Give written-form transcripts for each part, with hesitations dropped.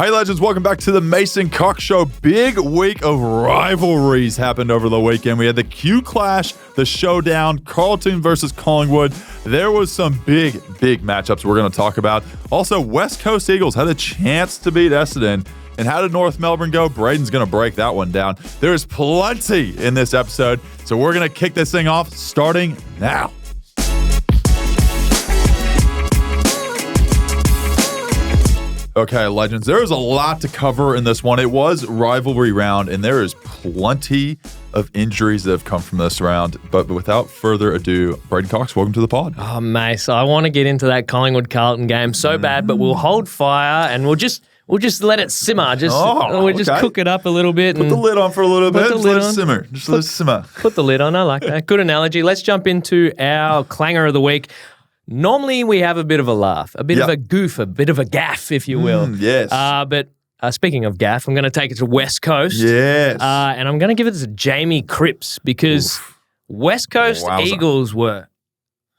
Hey, legends, welcome back to the Mason Cox Show. Big week of rivalries happened over the weekend. We had the Q Clash, the showdown, Carlton versus Collingwood. There was some big matchups we're going to talk about. Also, West Coast Eagles had a chance to beat Essendon. And how did North Melbourne go? Brayden's going to break that one down. There's plenty in this episode, so we're going to kick this thing off starting now. Okay, legends, there is a lot to cover in this one. It was rivalry round, and there is plenty of injuries that have come from this round. But without further ado, Brayden Cox, welcome to the pod. Oh, Mace, I want to get into that Collingwood-Carlton game so bad, but we'll hold fire and we'll just let it simmer. We'll just cook it up a little bit. Put the lid on for a little bit. Just let it simmer. Let it simmer. Put the lid on. I like that. Good analogy. Let's jump into our clanger of the week. Normally, we have a bit of a laugh, a bit of a goof, a bit of a gaff, if you will. Yes. But speaking of gaff, I'm going to take it to West Coast. Yes. And I'm going to give it to Jamie Cripps because West Coast Eagles were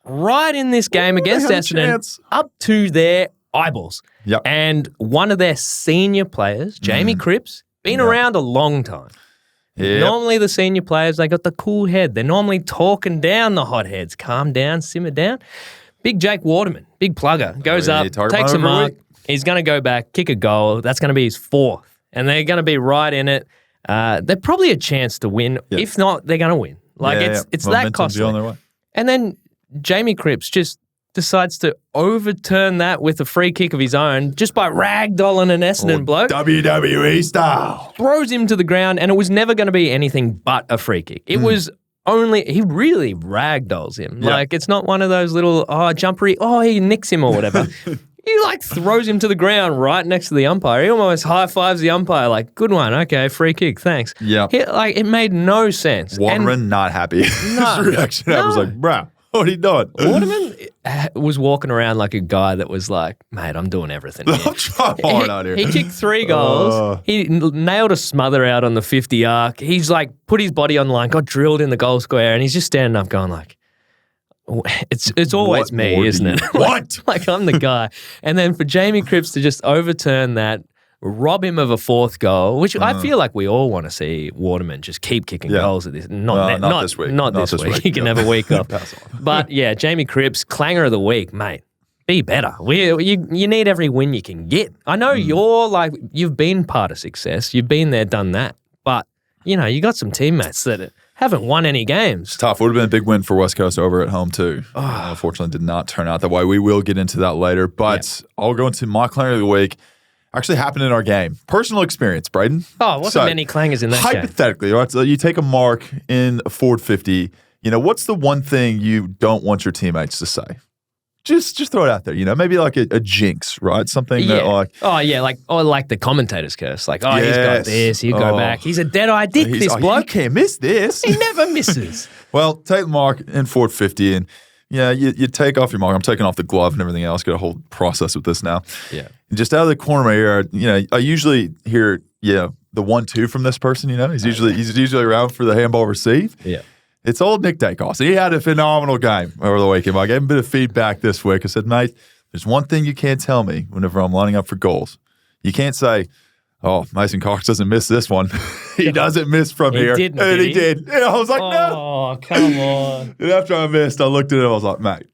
right in this game against Essendon up to their eyeballs. Yep. And one of their senior players, Jamie Cripps, been around a long time. Yep. Normally the senior players, they got the cool head. They're normally talking down the hot heads. Calm down, simmer down. Big Jake Waterman, big plugger, goes up, takes a mark. He's going to go back, kick a goal. That's going to be his fourth. And they're going to be right in it. They're probably a chance to win. Yep. If not, they're going to win. It's that costly. And then Jamie Cripps just decides to overturn that with a free kick of his own just by ragdolling an Essendon bloke. WWE style. Throws him to the ground, and it was never going to be anything but a free kick. It was he really ragdolls him. Yep. Like, it's not one of those little, jumpery, he nicks him or whatever. He, throws him to the ground right next to the umpire. He almost high-fives the umpire, like, good one, okay, free kick, thanks. Yeah. It made no sense. Waterman not happy. His reaction was like, bro, what are you doing? Waterman was walking around like a guy that was like, mate, I'm doing everything here. I'm trying hard out here. He kicked 3 goals. He nailed a smother out on the 50 arc. He's put his body on the line, got drilled in the goal square, and he's just standing up going like, it's always me, isn't it? What? I'm the guy. And then for Jamie Cripps to just overturn that, rob him of a 4th goal, which I feel like we all want to see Waterman just keep kicking goals at this. Not this week. Not this week. He can have a week off. But yeah, Jamie Cripps, clanger of the week, mate. Be better. You need every win you can get. I know you've been part of success. You've been there, done that. But, you got some teammates that haven't won any games. It's tough. Would have been a big win for West Coast over at home too. Unfortunately, did not turn out that way. We will get into that later. But I'll go into my clanger of the week. Actually happened in our game. Personal experience, Brayden. Wasn't many clangers in that game. Hypothetically, right? So you take a mark in a forward 50. What's the one thing you don't want your teammates to say? Just throw it out there. Maybe like a jinx, right? Something that like the commentator's curse. Like, he's got this. He'll go back. He's a dead-eye dick, this bloke. He can't miss this. He never misses. Well, take the mark in forward 50 and you take off your mark. I'm taking off the glove and everything else. Got a whole process with this now. Yeah. And just out of the corner of my ear, I usually hear, the 1-2 from this person. He's usually around for the handball receive. Yeah. It's old Nick Daicos. He had a phenomenal game over the weekend. I gave him a bit of feedback this week. I said, mate, there's one thing you can't tell me whenever I'm lining up for goals. You can't say, Mason Cox doesn't miss this one. He doesn't miss from here. Didn't, and did he did. And I was like, no. Oh, come on. And after I missed, I looked at him. I was like, mate,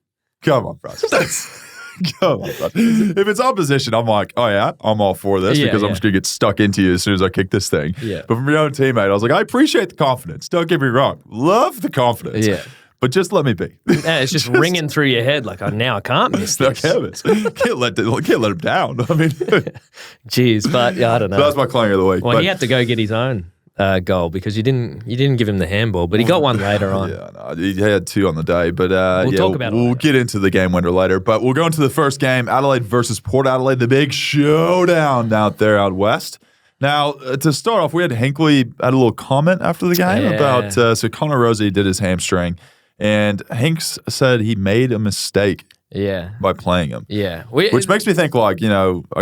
come on, bro. Come on, bro. If it's opposition, I'm like, I'm all for this because I'm just going to get stuck into you as soon as I kick this thing. Yeah. But from your own teammate, I was like, I appreciate the confidence. Don't get me wrong. Love the confidence. Yeah. But just let me be. Yeah, it's just ringing through your head like, now I can't miss this. Can't let him down. I mean, jeez, but I don't know. So that's my clanger of the week. Well, he had to go get his own goal because you didn't give him the handball, but he got one later on. Yeah, no, he had 2 on the day, but we'll talk about it later. We'll get into the game winner later. But we'll go into the first game, Adelaide versus Port Adelaide, the big showdown out west. Now, to start off, we had Hinkley had a little comment after the game about so Connor Rosie did his hamstring, and Hinks said he made a mistake. Yeah, by playing him. Yeah, which makes me think I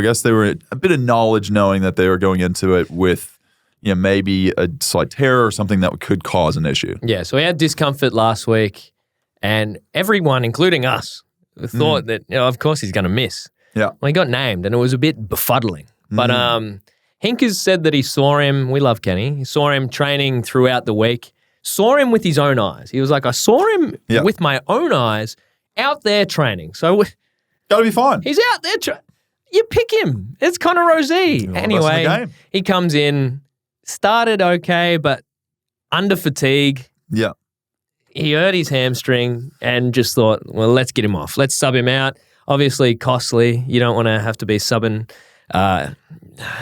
guess they were a bit of knowledge knowing that they were going into it with maybe a slight tear or something that could cause an issue. Yeah, so we had discomfort last week, and everyone, including us, thought that, of course he's going to miss. Yeah. Well, he got named, and it was a bit befuddling But Hinkers said that he saw him. We love Kenny. He saw him training throughout the week. Saw him with his own eyes. He was like, I saw him with my own eyes out there training. So gotta be fine. He's out there. You pick him. It's Connor Rozee. Anyway, he comes in, started okay, but under fatigue. Yeah. He hurt his hamstring and just thought, well, let's get him off. Let's sub him out. Obviously costly. You don't want to have to be subbing.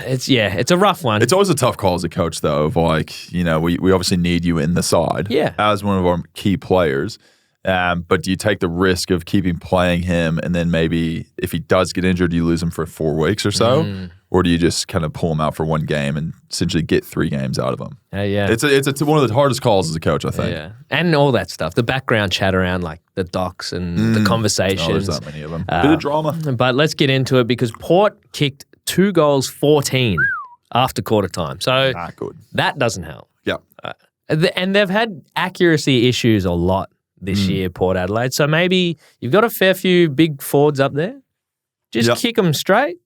It's a rough one. It's always a tough call as a coach, though, of like, you know, we obviously need you in the side as one of our key players. But do you take the risk of playing him, and then maybe if he does get injured, you lose him for 4 weeks or so? Or do you just kind of pull him out for one game and essentially get 3 games out of him? It's one of the hardest calls as a coach, I think. Yeah, and all that stuff. The background chat around like the docs and the conversations. There's that many of them. Bit of drama. But let's get into it because Port kicked 2 goals 14 after quarter time. So good. That doesn't help. Yeah. And they've had accuracy issues a lot this year, Port Adelaide. So maybe you've got a fair few big forwards up there. Just kick them straight.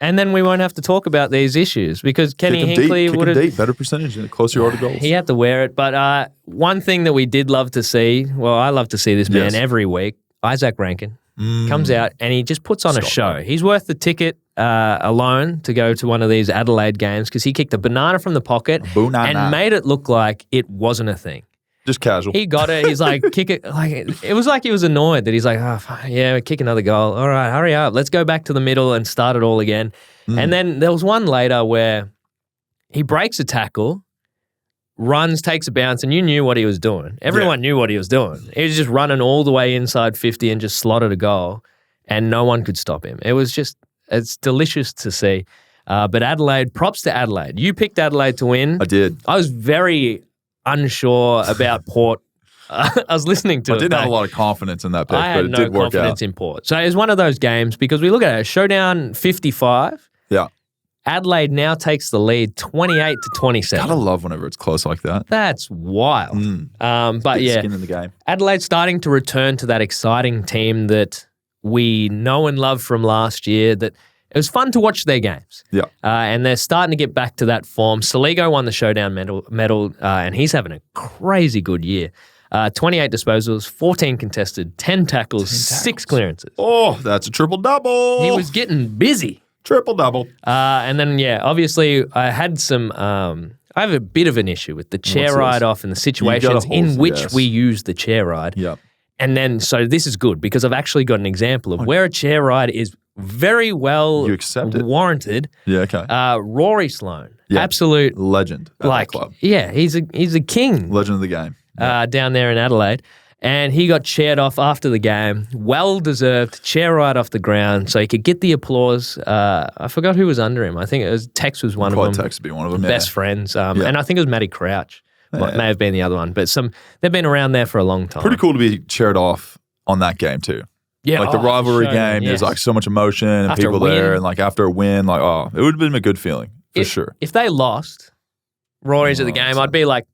And then we won't have to talk about these issues because Kenny Hinkley would have better percentage and closer you are to goals. He had to wear it. But one thing that we did love to see, well, I love to see this man every week, Isaac Rankin comes out and he just puts on a show. He's worth the ticket alone to go to one of these Adelaide games because he kicked a banana from the pocket and made it look like it wasn't a thing. Just casual. He got it. He's like, kick it. Like it was like he was annoyed that he's like, kick another goal. All right, hurry up. Let's go back to the middle and start it all again. And then there was one later where he breaks a tackle, runs, takes a bounce, and you knew what he was doing. Everyone knew what he was doing. He was just running all the way inside 50 and just slotted a goal, and no one could stop him. It's delicious to see. But Adelaide, props to Adelaide. You picked Adelaide to win. I did. I was very unsure about Port. I was listening to it. I didn't have a lot of confidence in that pick, but it did work out. I had no confidence in Port. So it was one of those games because we look at it, showdown 55. Yeah. Adelaide now takes the lead 28-27. Gotta love whenever it's close like that. That's wild. But skin in the game. Adelaide's starting to return to that exciting team that we know and love from last year, that it was fun to watch their games. Yeah. And they're starting to get back to that form. Saligo won the showdown medal and he's having a crazy good year. 28 disposals, 14 contested, 10 tackles, 6 clearances. Oh, that's a triple-double. He was getting busy. Triple-double. And then, obviously I had I have a bit of an issue with the chair ride off and the situations in which we use the chair ride. Yep. And then, so this is good because I've actually got an example of where a chair ride is very well warranted. Yeah, okay. Rory Sloane, absolute legend at that club. Yeah, he's a king. Legend of the game. Down there in Adelaide. And he got chaired off after the game. Well-deserved, chair right off the ground so he could get the applause. I forgot who was under him. I think it was Tex was one of them. Tex would be one of them, Best friends. And I think it was Matty Crouch. May have been the other one. But they've been around there for a long time. Pretty cool to be chaired off on that game too. Yeah, like the rivalry game, there's like so much emotion and after people there. And like after a win, like, it would have been a good feeling for sure. If they lost, Rory's at the game, I'd be like,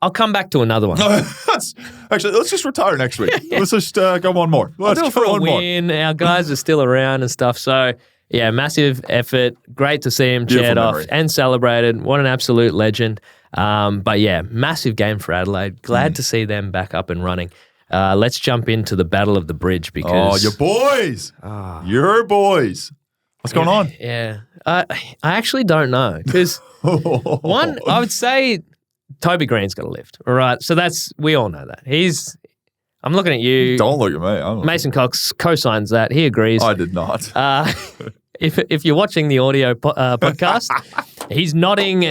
I'll come back to another one. Actually, let's just retire next week. Let's just go one more. Let's go for a win. Our guys are still around and stuff. So, yeah, massive effort. Great to see him chaired off and celebrated. What an absolute legend. But, yeah, massive game for Adelaide. Glad to see them back up and running. Let's jump into the Battle of the Bridge because... your boys. Your boys. What's going on? Yeah. I actually don't know because, one, I would say... Toby Green's got a lift. All right. So we all know that. I'm looking at you. Don't look at me. Mason Cox co-signs that. He agrees. I did not. If you're watching the audio podcast, he's nodding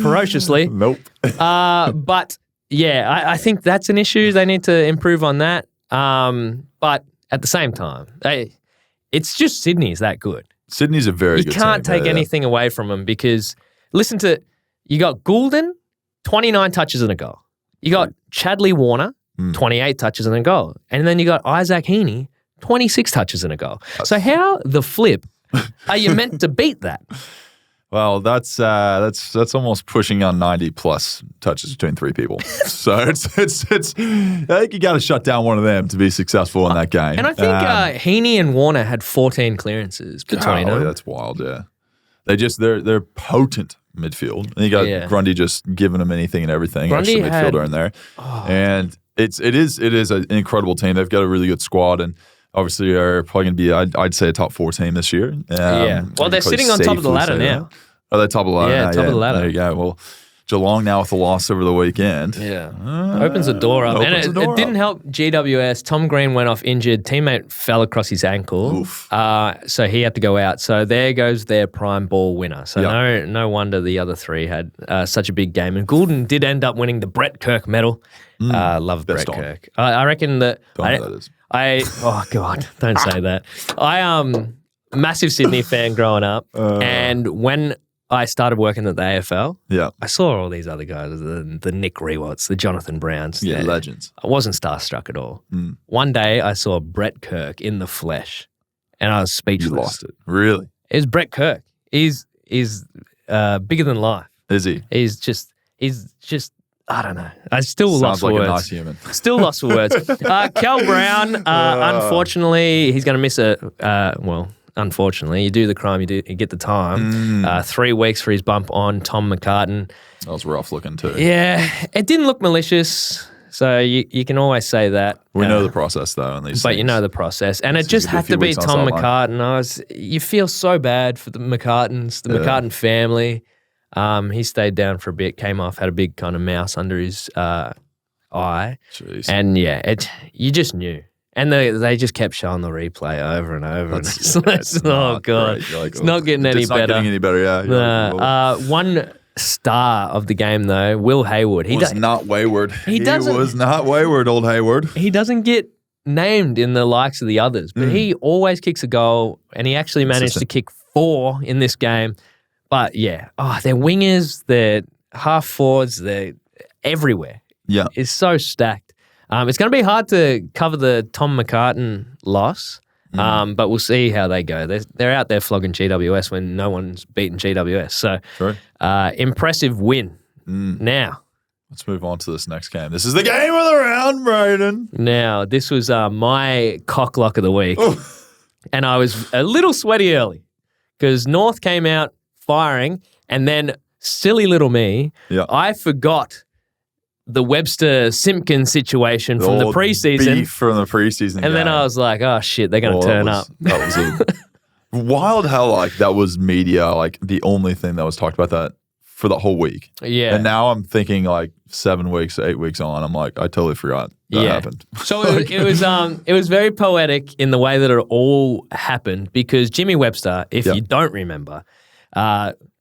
ferociously. Nope. But yeah, I think that's an issue. They need to improve on that. But at the same time, it's just Sydney's that good. Sydney's a very good team. You can't take anything away from them because you got Goulden, 29 touches and a goal. You got Chadley Warner, 28 touches and a goal. And then you got Isaac Heaney, 26 touches and a goal. So how the flip are you meant to beat that? Well, that's almost pushing on 90 plus touches between 3 people. So it's I think you got to shut down one of them to be successful in that game. And I think Heaney and Warner had 14 clearances between them. That's wild, yeah. They're potent midfield. And you got Grundy just giving them anything and everything. Grundy extra midfielder in there, and it is an incredible team. They've got a really good squad, and obviously are probably going to be I'd say a top 4 team this year. Well, they're sitting on top of the ladder now. Are they top of the ladder? Yeah, top of the ladder. There you go. Well, Geelong now with the loss over the weekend. Yeah. Opens the door up. And it didn't help GWS. Tom Green went off injured. Teammate fell across his ankle. So he had to go out. So there goes their prime ball winner. So no wonder the other 3 had such a big game. And Goulden did end up winning the Brett Kirk medal. Love Brett Kirk. I reckon that... Don't know who that is. Oh, God. Don't say that. Massive Sydney fan growing up. And when... I started working at the AFL. Yeah. I saw all these other guys, the Nick Rewatts, the Jonathan Browns. Yeah, legends. I wasn't starstruck at all. One day I saw Brett Kirk in the flesh and I was speechless. You lost it. Really? It was Brett Kirk. He's bigger than life. Is he? He's just I don't know. I still lost for words. Sounds like a nice human. Still lost for words. Cal Brown, unfortunately, he's going to miss unfortunately, you do the crime, you get the time. 3 weeks for his bump on Tom McCartan. That was rough looking too. Yeah, it didn't look malicious, so you can always say that. We know the process though, on these but things. You know the process, and it just had to be Tom McCartan. You feel so bad for the McCartans, the McCartan family. He stayed down for a bit, came off, had a big kind of mouse under his eye, Jeez. and you just knew. And they just kept showing the replay over and over. Oh, God. It's not getting any better. It's not getting any better, yeah. One star of the game, though, Will Hayward. He was not wayward. He was not wayward, old Hayward. He doesn't get named in the likes of the others, but he always kicks a goal, and he actually managed to kick 4 in this game. But, they're wingers, they're half forwards, they're everywhere. Yeah. It's so stacked. It's going to be hard to cover the Tom McCartan loss, but we'll see how they go. They're out there flogging GWS when no one's beaten GWS. So, impressive win. Now, let's move on to this next game. This is the game of the round, Brayden. Now, this was my cocklock of the week, and I was a little sweaty early because North came out firing, and then silly little me, I forgot the Webster-Simpkin situation from the preseason. Beef from the preseason And then I was like, oh, shit, they're going to turn up. That was wild how, that was media, the only thing that was talked about that for the whole week. Yeah. And now I'm thinking, 7 weeks, 8 weeks on, I'm like, I totally forgot that happened. So it was very poetic in the way that it all happened because Jimmy Webster, if you don't remember,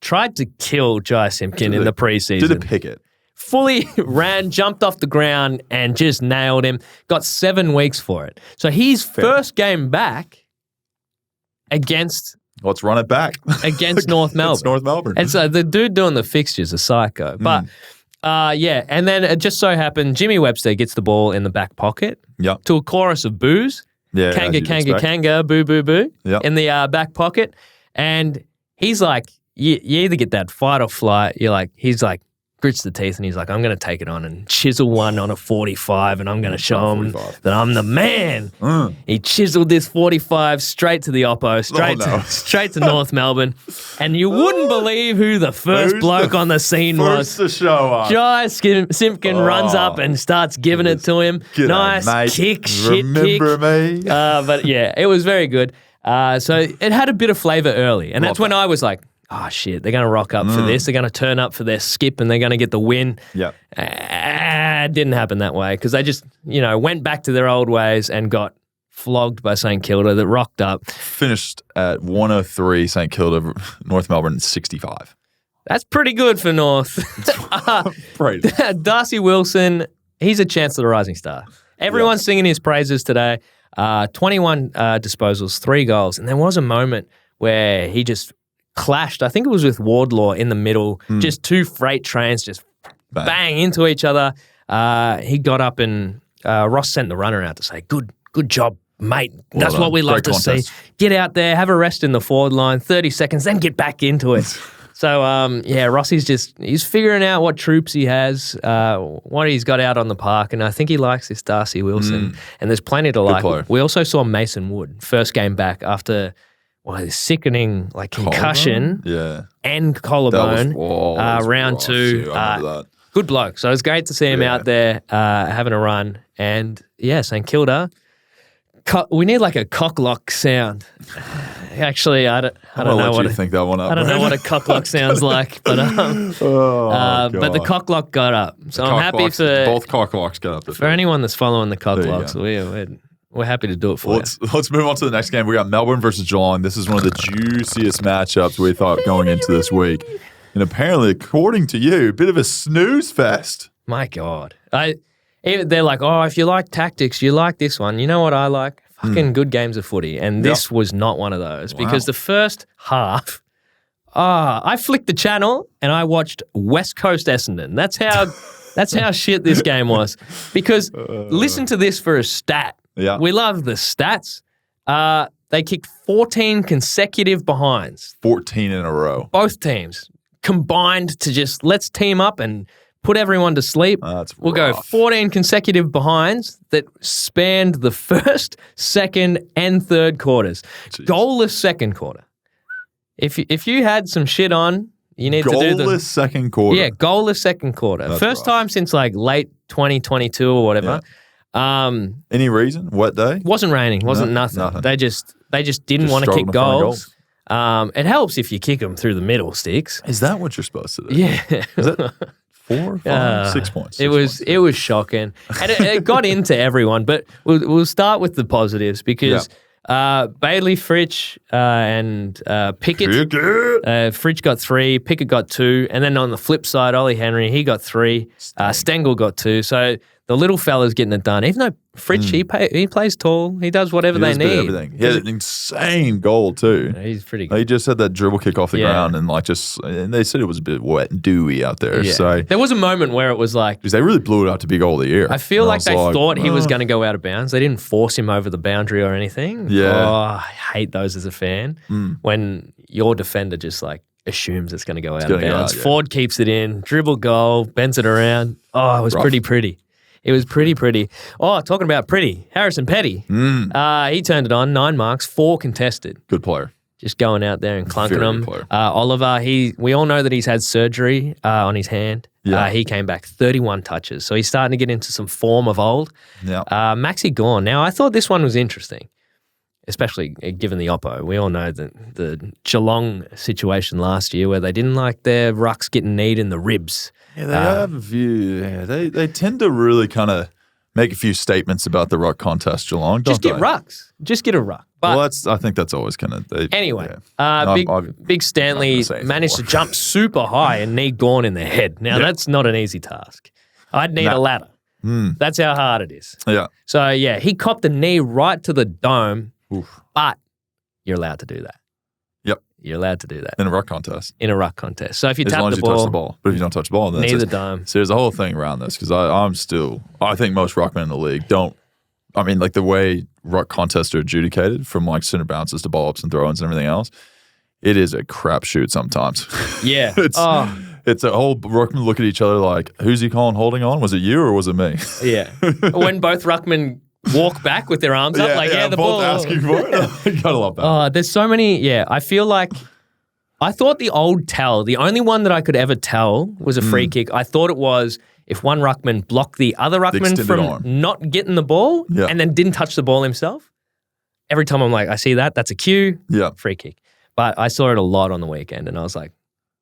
tried to kill Jai Simpkin in the preseason. Did a picket. Fully ran, jumped off the ground, and just nailed him. Got 7 weeks for it. So his first game back against... Let's run it back. Against North Melbourne. It's North Melbourne. And so the dude doing the fixtures is psycho. But, and then it just so happened Jimmy Webster gets the ball in the back pocket to a chorus of boos. Yeah, Kanga, boo, boo, boo, in the back pocket. And he's like, you either get that fight or flight. He's like, grits the teeth and he's like, I'm going to take it on and chisel one on a 45 and I'm going to show him that I'm the man. He chiseled this 45 straight to the Oppo, straight to North Melbourne. And you wouldn't believe who the first bloke on the scene was. First to show up. Jai Simpkin runs up and starts giving it to him. Nice mate. kick, shit Remember kick. me? But yeah, it was very good. So it had a bit of flavour early. And that's when I was like, oh, shit, they're going to rock up for this. They're going to turn up for their skip and they're going to get the win. Yeah. It didn't happen that way because they just, went back to their old ways and got flogged by St Kilda that rocked up. Finished at 103, St Kilda, North Melbourne 65. That's pretty good for North. Darcy Wilson, he's a chance at a rising star. Everyone's singing his praises today. 21 disposals, 3 goals. And there was a moment where he just clashed, I think it was with Wardlaw in the middle, just 2 freight trains just bang into each other. He got up and Ross sent the runner out to say, good job, mate. That's what we love to see. Get out there, have a rest in the forward line, 30 seconds, then get back into it. So, Rossi's he's figuring out what troops he has, what he's got out on the park, and I think he likes this Darcy Wilson, and there's plenty to like. Player. We also saw Mason Wood, first game back after... this sickening like concussion and collarbone. Round 2. I remember that. Good bloke. So it was great to see him out there having a run. And St Kilda, we need like a cocklock sound. Actually, I don't know what think that one up. I don't know what a cocklock sounds like, but but the cocklock got up. So I'm happy for both cocklocks got up. For anyone that's following the cocklocks, we're happy to do it for you. Let's move on to the next game. We got Melbourne versus Geelong. This is one of the juiciest matchups we thought going into this week. And apparently, according to you, a bit of a snooze fest. My God. They're like, if you like tactics, you like this one. You know what I like? Fucking good games of footy. And this was not one of those because the first half, I flicked the channel and I watched West Coast Essendon. That's how shit this game was. Because listen to this for a stat. Yeah. We love the stats. They kicked 14 consecutive behinds. 14 in a row. Both teams combined to just let's team up and put everyone to sleep. We'll go 14 consecutive behinds that spanned the first, second, and third quarters. Jeez. Goalless second quarter. If you had some shit on, you need to do the goalless second quarter. Yeah, goalless second quarter. That's first time since like late 2022 or whatever. Yeah. Any reason? Wet day? Wasn't raining. Wasn't nothing. They just didn't want to kick goals. It helps if you kick them through the middle sticks. Is that what you're supposed to do? Yeah. Is that 4, 5, 6 points? It was shocking, and it got into everyone. But we'll start with the positives because Bailey, Fritsch, and Pickett. Fritsch got 3, Pickett got 2, and then on the flip side, Ollie Henry, he got 3, Stengel got 2. So the little fella's getting it done. Even though Fritsch, he plays tall, he does whatever they need. Everything. He had an insane goal too. Yeah, he's pretty good. He just had that dribble kick off the ground and and they said it was a bit wet and dewy out there. Yeah. So there was a moment where it was like, because they really blew it out to be goal of the year. I feel like they thought he was going to go out of bounds. They didn't force him over the boundary or anything. Yeah. Oh, I hate those as a fan. When your defender just like assumes it's going to go out of bounds. Ford keeps it in, dribble goal, bends it around. Oh, it was pretty. It was pretty. Oh, talking about pretty, Harrison Petty. He turned it on, 9 marks, 4 contested. Good player. Just going out there and clunking them. Oliver, we all know that he's had surgery on his hand. Yeah. He came back 31 touches. So he's starting to get into some form of old. Yeah. Maxi Gawn. Now, I thought this one was interesting, especially given the oppo. We all know the Geelong situation last year where they didn't like their rucks getting kneed in the ribs. Yeah, they have a few. Yeah, they tend to really kind of make a few statements about the ruck contest, Geelong. Just get rucks. Just get a ruck. But I think that's always kind of. Anyway, Big Stanley managed to jump super high and knee Gawn in the head. Now that's not an easy task. I'd need a ladder. That's how hard it is. Yeah. So he copped the knee right to the dome. Oof. But you're allowed to do that. Yep. You're allowed to do that. In a ruck contest. So if you tap the ball. Touch the ball. But if you don't touch the ball, then knee the dome. So there's a whole thing around this because I think most ruckmen in the league don't. I mean, like the way ruck contests are adjudicated from like center bounces to ball ups and throw ins and everything else, it is a crapshoot sometimes. Yeah. It's a whole ruckman look at each other like, who's he calling holding on? Was it you or was it me? Yeah. When both ruckmen walk back with their arms up, the ball. Asking for it. Gotta love that. There's so many. Yeah, I feel like I thought the old tell, the only one that I could ever tell was a free kick. I thought it was if one ruckman blocked the other ruckman from not getting the ball and then didn't touch the ball himself. Every time I'm like, I see that's a cue. Yeah, free kick. But I saw it a lot on the weekend, and I was like,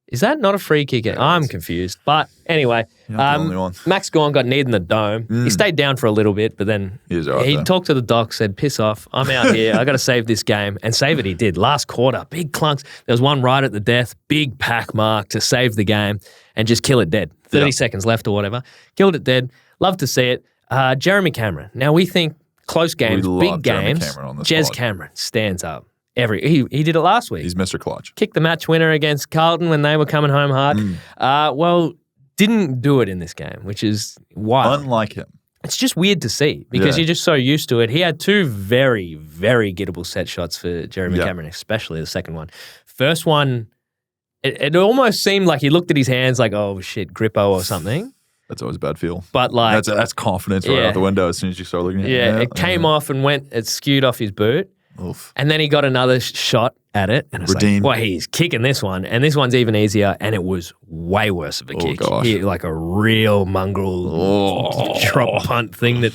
is that not a free kick? Yeah, I'm confused. But anyway, Max Gawn got kneed in the dome. He stayed down for a little bit, but then he talked to the doc, said, piss off. I'm out here. I got to save this game. And save it he did. Last quarter, big clunks. There was one right at the death, big pack mark to save the game and just kill it dead. 30 seconds left or whatever. Killed it dead. Love to see it. Jeremy Cameron. Now we think close games, big games. Jez Cameron stands up. He did it last week. He's Mr. Clutch. Kicked the match winner against Carlton when they were coming home hard. Didn't do it in this game, which is wild. Unlike him. It's just weird to see because you're just so used to it. He had 2 very, very gettable set shots for Jeremy Cameron, especially the second one. First one, it almost seemed like he looked at his hands like, oh shit, grippo or something. That's always a bad feel. But like that's confidence right out the window as soon as you start looking at it. Yeah, it came off and it skewed off his boot. Oof. And then he got another shot at it. And it's Redeemed. like, well, he's kicking this one. And this one's even easier. And it was way worse of a kick. Gosh. Like a real mongrel drop punt thing that...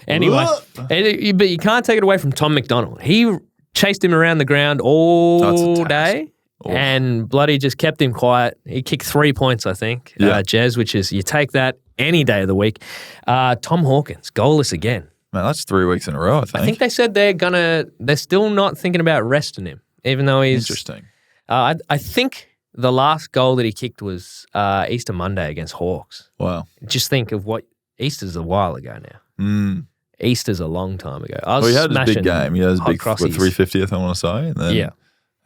Anyway, but you can't take it away from Tom McDonald. He chased him around the ground all day and bloody just kept him quiet. He kicked 3 points, I think, Jez, which is you take that any day of the week. Tom Hawkins, goalless again. Man, that's 3 weeks in a row, I think. I think they said they're still not thinking about resting him, even though he's... Interesting. I think the last goal that he kicked was Easter Monday against Hawks. Wow. Just think of what... Easter's a while ago now. Easter's a long time ago. He had his big game. He had his big crosses. 350th, I want to say. And then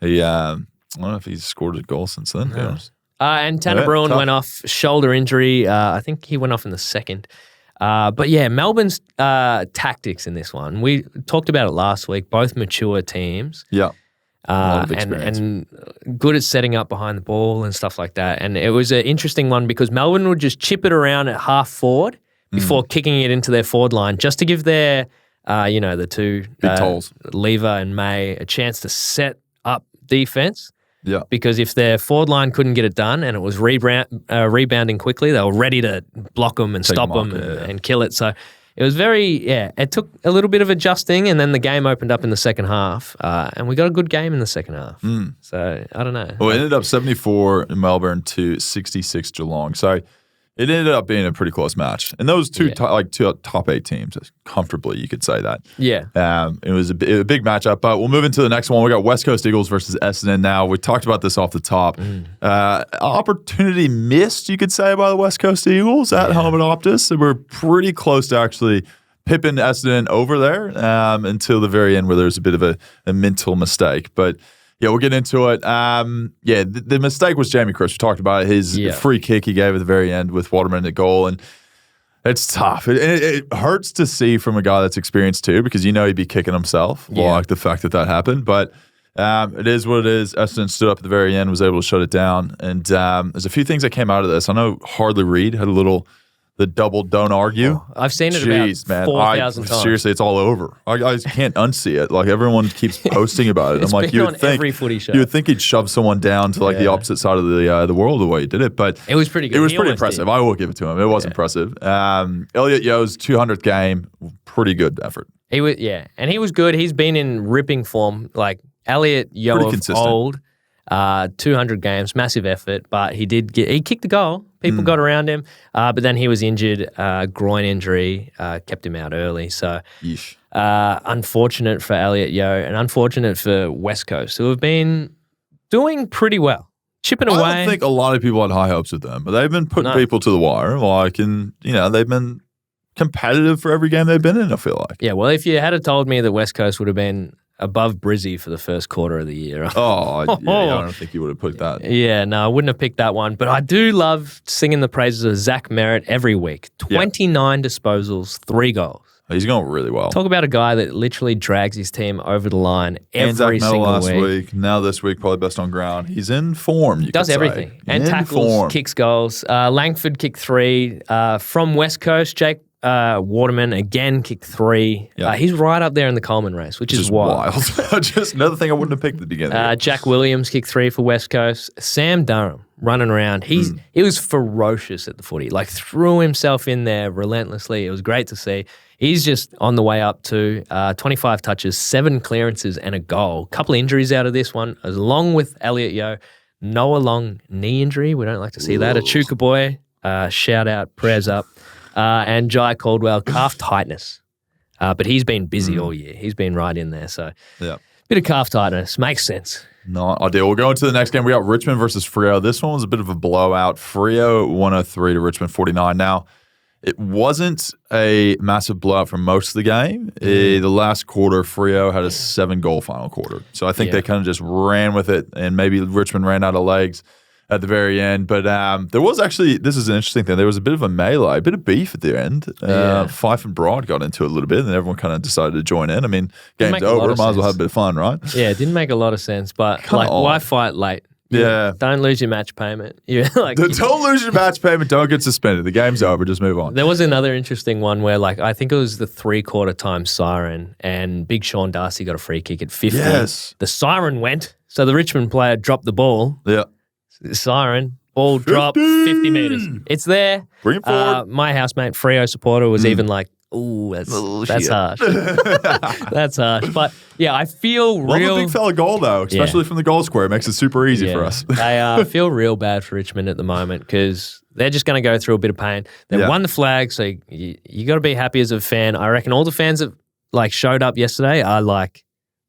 he, I don't know if he's scored a goal since then. And Tanner Bruin went off shoulder injury. I think he went off in the second. But yeah, Melbourne's tactics in this one. We talked about it last week. Both mature teams. Yeah. And good at setting up behind the ball and stuff like that. And it was an interesting one because Melbourne would just chip it around at half forward before kicking it into their forward line just to give their, the two Lever and May a chance to set up defense. Yeah. Because if their forward line couldn't get it done and it was rebounding quickly, they were ready to block them and stop them and kill it. So it was it took a little bit of adjusting and then the game opened up in the second half and we got a good game in the second half. So I don't know. Well, it ended up 74 in Melbourne to 66 Geelong. So it ended up being a pretty close match. And those two top 8 teams, comfortably, you could say that. Yeah. It was a big matchup. But we'll move into the next one. We got West Coast Eagles versus Essendon now. We talked about this off the top. Opportunity missed, you could say, by the West Coast Eagles at home at Optus. They were pretty close to actually pipping Essendon over there until the very end where there was a bit of a mental mistake. But yeah, we'll get into it. The mistake was Jamie Cripps. We talked about his free kick he gave at the very end with Waterman at goal, and it's tough. It hurts to see from a guy that's experienced too, because he'd be kicking himself. Like the fact that happened, but it is what it is. Essendon stood up at the very end, was able to shut it down, and there's a few things that came out of this. I know Hardley Reid had the double don't argue. I've seen it about 4,000 times. Seriously, it's all over. I can't unsee it. Like everyone keeps posting about it. I'm like, you would think every footy show. You would think he'd shove someone down to the opposite side of the world the way he did it, but it was pretty good. It was pretty impressive. I will give it to him. It was impressive. Elliot Yeo's 200th game, pretty good effort. He was and he was good. He's been in ripping form. Like Elliot Yeo of old. 200 games, massive effort, but he kicked the goal. People got around him, but then he was injured, groin injury, kept him out early. So unfortunate for Elliot Yeo and unfortunate for West Coast, who have been doing pretty well, chipping away. I don't think a lot of people had high hopes with them, but they've been putting people to the wire. They've been competitive for every game they've been in, I feel like. Yeah, well, if you had told me that West Coast would have been above Brizzy for the first quarter of the year. I don't think you would have picked that. Yeah, no, I wouldn't have picked that one. But I do love singing the praises of Zach Merritt every week. 29 disposals, 3 goals. He's going really well. Talk about a guy that literally drags his team over the line every single last week. Now this week, probably best on ground. He's in form, you does everything. And tackles, kicks goals. Langford kicked 3. From West Coast, Jake Waterman again kicked 3. He's right up there in the Coleman race, which is wild. Just another thing I wouldn't have picked at the beginning. Jack Williams kicked 3 for West Coast. Sam Durham running around. He was ferocious at the footy. Like threw himself in there relentlessly. It was great to see. He's just on the way up to 25 touches, 7 clearances and a goal. Couple of injuries out of this one, along with Elliot Yeo. Noah Long knee injury. We don't like to see that. A Chuka boy. Shout out, prayers up. And Jai Caldwell, calf tightness. But he's been busy all year. He's been right in there. So, bit of calf tightness. Makes sense. Not ideal. We'll go into the next game. We got Richmond versus Freo. This one was a bit of a blowout. Freo 103 to Richmond 49. Now, it wasn't a massive blowout for most of the game. The last quarter, Freo had a 7-goal final quarter. So I think they kind of just ran with it, and maybe Richmond ran out of legs at the very end. But there was actually, this is an interesting thing, there was a bit of a melee, a bit of beef at the end. Fife and Broad got into it a little bit, and everyone kind of decided to join in. I mean, game's over, might as well have a bit of fun, right? Yeah, it didn't make a lot of sense, but why fight late? Yeah. Don't lose your match payment. Don't lose your match payment. Don't get suspended. The game's over. Just move on. There was another interesting one where, I think it was the 3/4 time siren, and Big Sean Darcy got a free kick at 50. Yes. The siren went, so the Richmond player dropped the ball. Yeah. Siren, ball dropped 50 metres. It's there. Bring it forward. My housemate, Freo supporter, was even like, ooh, that's harsh. That's harsh. But yeah, I feel Love a big fella goal, though, especially from the goal square. It makes it super easy for us. I feel real bad for Richmond at the moment because they're just going to go through a bit of pain. They won the flag, so you got to be happy as a fan. I reckon all the fans that showed up yesterday are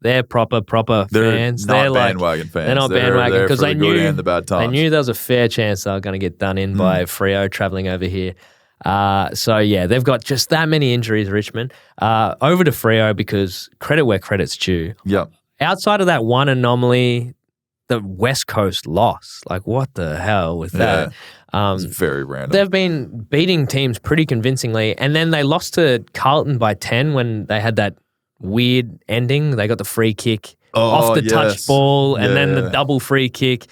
they're proper fans. They're not bandwagon fans. They're not bandwagon because they knew the bad times. They knew there was a fair chance they were going to get done in by Freo travelling over here. They've got just that many injuries, Richmond. Over to Freo because credit where credit's due. Yep. Outside of that one anomaly, the West Coast loss. What the hell with that? It's very random. They've been beating teams pretty convincingly, and then they lost to Carlton by 10 when they had that weird ending. They got the free kick off the touch ball, and then the double free kick.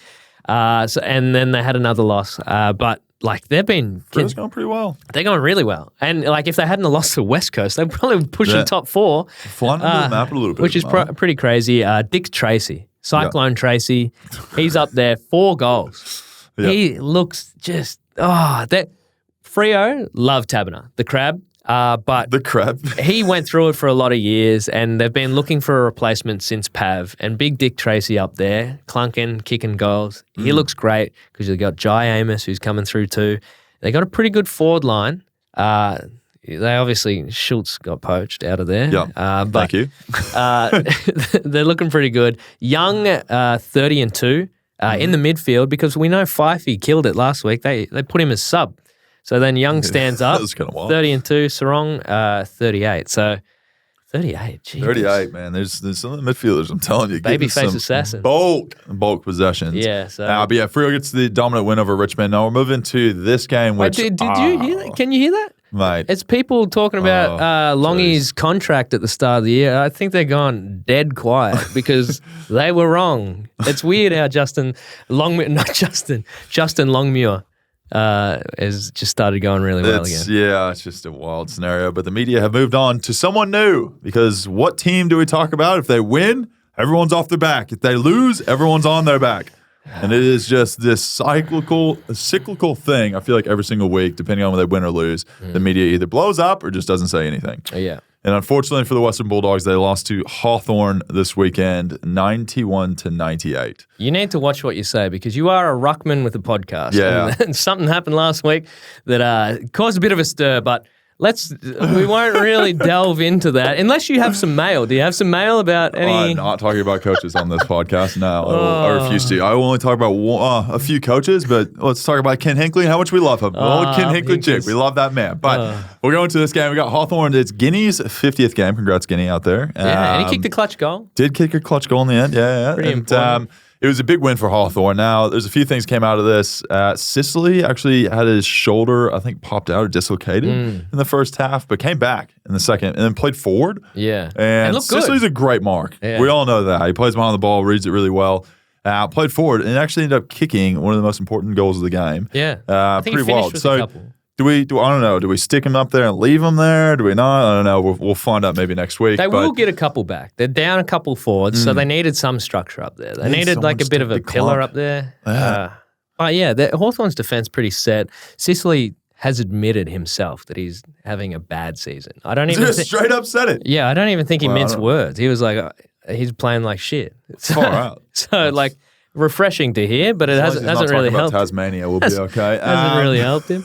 And then they had another loss. But they've been Freo's going pretty well. They're going really well. And if they hadn't lost to West Coast, they'd probably be pushing top 4. Flying under the map a little bit. Which is pretty crazy. Dick Tracy, Cyclone Tracy, he's up there, 4 goals. Yep. He looks just Freo love Taberner, the crab. But the crab. He went through it for a lot of years, and they've been looking for a replacement since Pav. And Big Dick Tracy up there, clunking, kicking goals. He looks great because they've got Jai Amos who's coming through too. They got a pretty good forward line. They obviously Schultz got poached out of there. Yeah, thank you. They're looking pretty good. Young, 30-2 in the midfield because we know Fifey killed it last week. They put him as sub. So then Young stands up, 30-2, Sarong, 38. So 38, geez. 38, man. There's some of the midfielders, I'm telling you. Babyface assassin. Bulk possessions. Yeah. So. But Freo gets the dominant win over Richmond. Now we're moving to this game, which... Wait, did you hear that? Can you hear that? Mate. It's people talking about Longy's contract at the start of the year. I think they're gone dead quiet because they were wrong. It's weird how Justin Longmuir has just started going really well again. Yeah, it's just a wild scenario. But the media have moved on to someone new because what team do we talk about? If they win, everyone's off their back. If they lose, everyone's on their back. And it is just this cyclical thing. I feel like every single week, depending on whether they win or lose, the media either blows up or just doesn't say anything. Yeah. And unfortunately for the Western Bulldogs, they lost to Hawthorn this weekend, 91-98. You need to watch what you say because you are a ruckman with a podcast. Yeah. And something happened last week that caused a bit of a stir, but we won't really delve into that unless you have some mail. Do you have some mail about any? I'm not talking about coaches on this podcast. No, I refuse to. I will only talk about a few coaches, but let's talk about Ken Hinckley and how much we love him. Ken Hinckley chick. We love that man. But we're going to this game. We got Hawthorn. It's Guinea's 50th game. Congrats, Guinea, out there. Yeah, and he kicked a clutch goal. Did kick a clutch goal in the end. Yeah. Pretty important. It was a big win for Hawthorn. Now, there's a few things came out of this. Sicily actually had his shoulder, I think, popped out or dislocated in the first half, but came back in the second and then played forward. Yeah. And looked good. Sicily's a great mark. Yeah. We all know that. He plays behind the ball, reads it really well. Played forward and actually ended up kicking one of the most important goals of the game. Yeah. I think pretty wild. With a couple. I don't know. Do we stick him up there and leave him there? Do we not? I don't know. We'll find out maybe next week. They will get a couple back. They're down a couple forwards, so they needed some structure up there. They needed a bit of a pillar up there. Yeah. Hawthorn's defense pretty set. Sicily has admitted himself that he's having a bad season. I don't even straight up said it. Yeah, I don't even think he minced words. He was like, he's playing like shit. Far out. So refreshing to hear, but it hasn't really helped. Tasmania will be okay. Hasn't really helped him.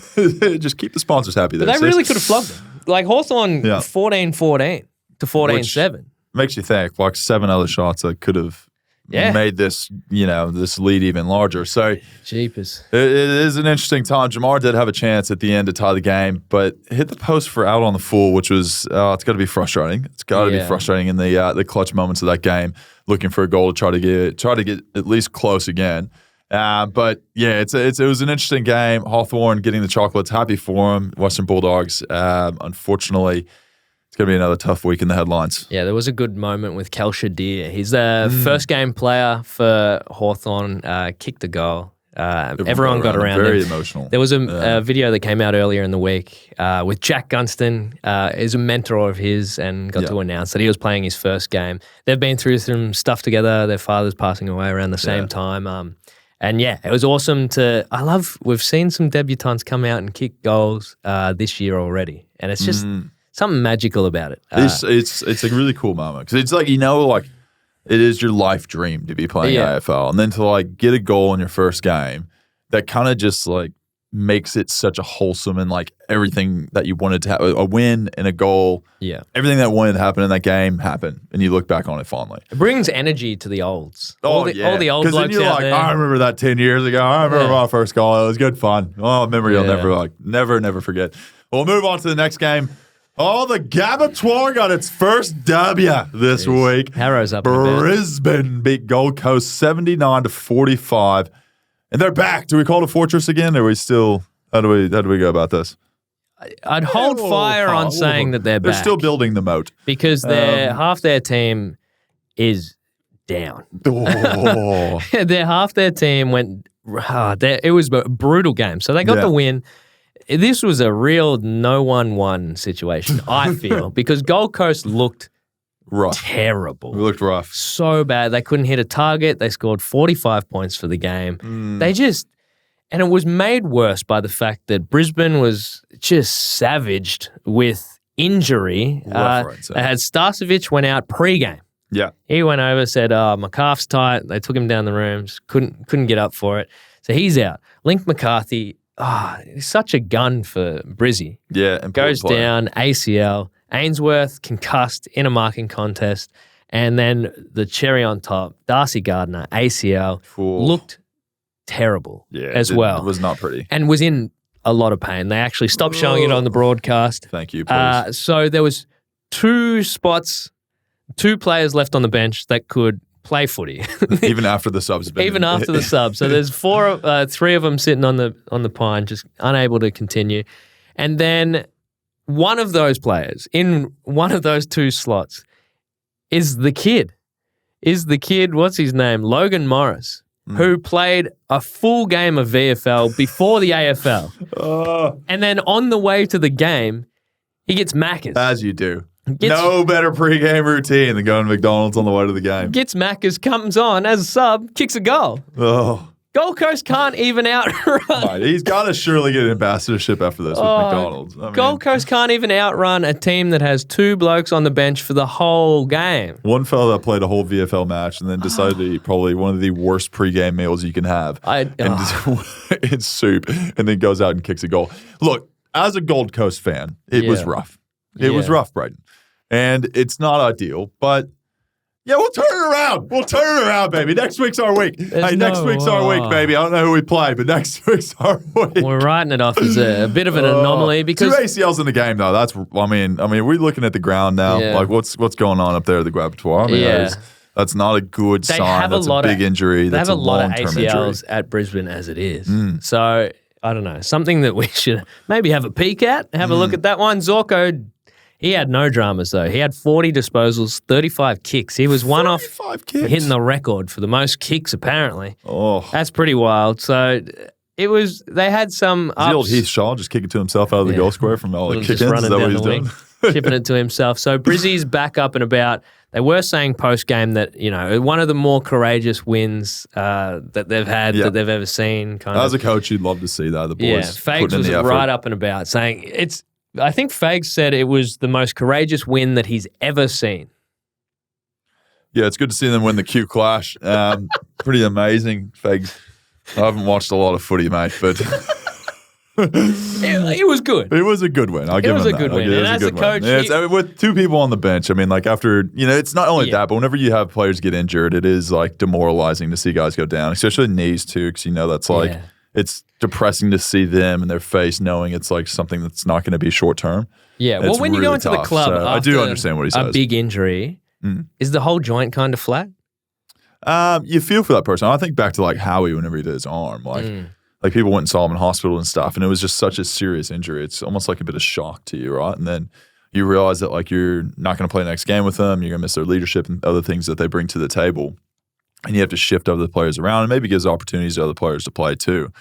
Just keep the sponsors happy there. But they really could have flogged him. Hawthorn 14-14 to 14-7. Makes you think, 7 other shots that could have made this, this lead even larger. So Jeepers. It is an interesting time. Jamar did have a chance at the end to tie the game, but hit the post for out on the full, which was it's got to be frustrating. It's got to be frustrating in the clutch moments of that game, looking for a goal to try to get at least close again. But yeah, it was an interesting game. Hawthorn getting the chocolates, happy for him. Western Bulldogs, unfortunately, It's going to be another tough week in the headlines. Yeah, there was a good moment with Kel Shadir. He's the first game player for Hawthorn, kicked a goal. Everyone got around him. Very emotional. There was a video that came out earlier in the week with Jack Gunston, is a mentor of his, and got to announce that he was playing his first game. They've been through some stuff together. Their father's passing away around the same time. And yeah, it was awesome we've seen some debutants come out and kick goals this year already. And it's just something magical about it. It's a really cool moment because it's like, it is your life dream to be playing AFL, and then to get a goal in your first game, that kind of just makes it such a wholesome and everything that you wanted to have, a win and a goal. Yeah, everything that wanted to happen in that game happened, and you look back on it fondly. It brings energy to the olds. All the old blokes then you're out there. I remember that 10 years ago. I remember my first goal. It was good fun. Oh, a memory you'll never forget. We'll move on to the next game. Oh, the Gabatoir got its first W this week. Harrow's up. Brisbane beat Gold Coast 79-45, and they're back. Do we call it a fortress again, or are we still? How do we go about this? I'd hold fire on saying that they're back. They're still building the moat because half their team is down. Oh. Half their team went. It was a brutal game, so they got the win. This was a real no-1-1 situation, I feel, because Gold Coast looked rough. Terrible. It looked rough. So bad. They couldn't hit a target. They scored 45 points for the game. And it was made worse by the fact that Brisbane was just savaged with injury. They had Starcevic went out pre-game. Yeah. He went over, said, my calf's tight. They took him down the rooms, couldn't get up for it. So he's out. Link McCarthy, he's such a gun for Brizzy. Yeah. And goes down, ACL. Ainsworth concussed in a marking contest. And then the cherry on top, Darcy Gardner, ACL, looked terrible as well. It was not pretty. And was in a lot of pain. They actually stopped showing it on the broadcast. Thank you, please. So there was two players left on the bench that could play footy. Even after the subs. Even after the subs. So there's three of them sitting on the pine, just unable to continue. And then one of those players in one of those two slots is the kid. What's his name? Logan Morris, who played a full game of VFL before the AFL. And then on the way to the game, he gets Macca's. As you do. No better pregame routine than going to McDonald's on the way to the game. Gets Macca's, comes on as a sub, kicks a goal. Oh. Gold Coast can't even outrun. Right, he's got to surely get an ambassadorship after this with McDonald's. Gold Coast can't even outrun a team that has two blokes on the bench for the whole game. One fella that played a whole VFL match and then decided to eat probably one of the worst pregame meals you can have. It's soup, and then goes out and kicks a goal. Look, as a Gold Coast fan, it was rough. It was rough, Brayden. And it's not ideal, but yeah, we'll turn it around. We'll turn it around, baby. Next week's our week. Next week's our week, baby. I don't know who we play, but next week's our week. We're writing it off as a bit of an anomaly because 2 ACLs in the game, though. We're looking at the ground now. Yeah. Like, what's going on up there at the Gabatoir? That's not a good sign. That's a big injury. That's a long-term injury. They have a lot of ACLs at Brisbane as it is. So, I don't know. Something that we should maybe have a peek at, have a look at that one. Zorko, he had no dramas, though. He had 40 disposals, 35 kicks. He was one off hitting the record for the most kicks, apparently. Oh. That's pretty wild. So, they had some ups. The old Heath Shaw just kicking to himself out of the goal square from all the kick-ins. Is that what he's doing? Chipping it to himself. So, Brizzy's back up and about. They were saying post-game that, one of the more courageous wins that they've had, that they've ever seen. As a coach, you'd love to see that. The boys Fags was right up and about saying I think Fags said it was the most courageous win that he's ever seen. Yeah, it's good to see them win the Q Clash. Pretty amazing. Fags, I haven't watched a lot of footy, mate, but... it was good. It was a good win. I'll give him that. It was a good win. And as a coach... with two people on the bench, after, it's not only that, but whenever you have players get injured, it is, demoralizing to see guys go down, especially knees, too, because, that's, it's depressing to see them and their face knowing it's, something that's not going to be short-term. Yeah, well, when you go into the club after I do understand what he says. A big injury, is the whole joint kind of flat? You feel for that person. I think back to, Howie whenever he did his arm, people went and saw him in hospital and stuff, and it was just such a serious injury. It's almost like a bit of shock to you, right? And then you realize that like you're not going to play next game with them. You're going to miss their leadership and other things that they bring to the table. And you have to shift other players around, and maybe gives opportunities to other players to play too.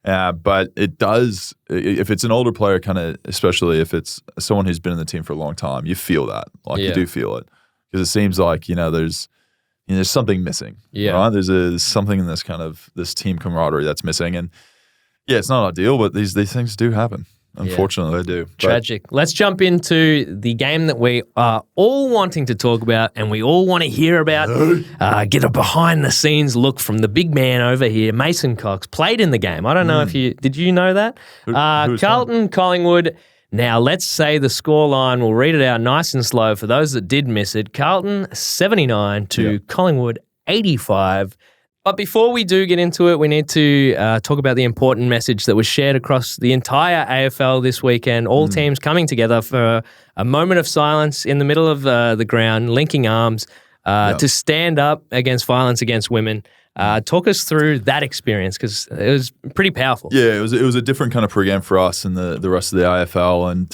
But it does, if it's an older player, kind of, especially if it's someone who's been in the team for a long time, you feel that. Like you do feel it. Because it seems like, there's something missing. Yeah. Right? There's something in this team camaraderie that's missing. And yeah, it's not ideal, but these things do happen. Unfortunately, they do. Tragic. Let's jump into the game that we are all wanting to talk about and we all want to hear about. Get a behind-the-scenes look from the big man over here. Mason Cox played in the game. I don't know if did you know that? Carlton, Collingwood. Now, let's say the scoreline. We'll read it out nice and slow for those that did miss it. Carlton, 79 to Collingwood, 85. But before we do get into it, we need to talk about the important message that was shared across the entire AFL this weekend. All teams coming together for a moment of silence in the middle of the ground, linking arms to stand up against violence against women. Talk us through that experience because it was pretty powerful. Yeah, it was a different kind of pregame for us and the rest of the IFL, and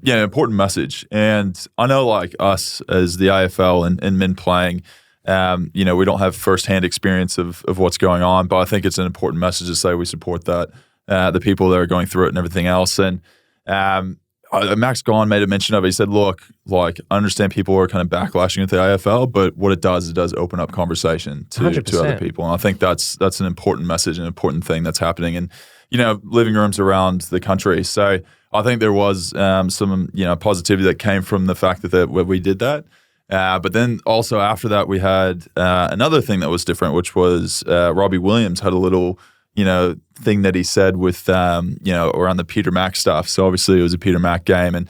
an important message. And I know, like us as the IFL and men playing. We don't have firsthand experience of what's going on, but I think it's an important message to say we support that, the people that are going through it and everything else. And Max Gawn made a mention of it. He said, look, like, I understand people are kind of backlashing at the IFL, but what it does open up conversation to other people. And I think that's an important message, an important thing that's happening in, living rooms around the country. So I think there was some, positivity that came from the fact that we did that. But then also after that, we had another thing that was different, which was Robbie Williams had a little, thing that he said with, around the Peter Mac stuff. So obviously it was a Peter Mac game and,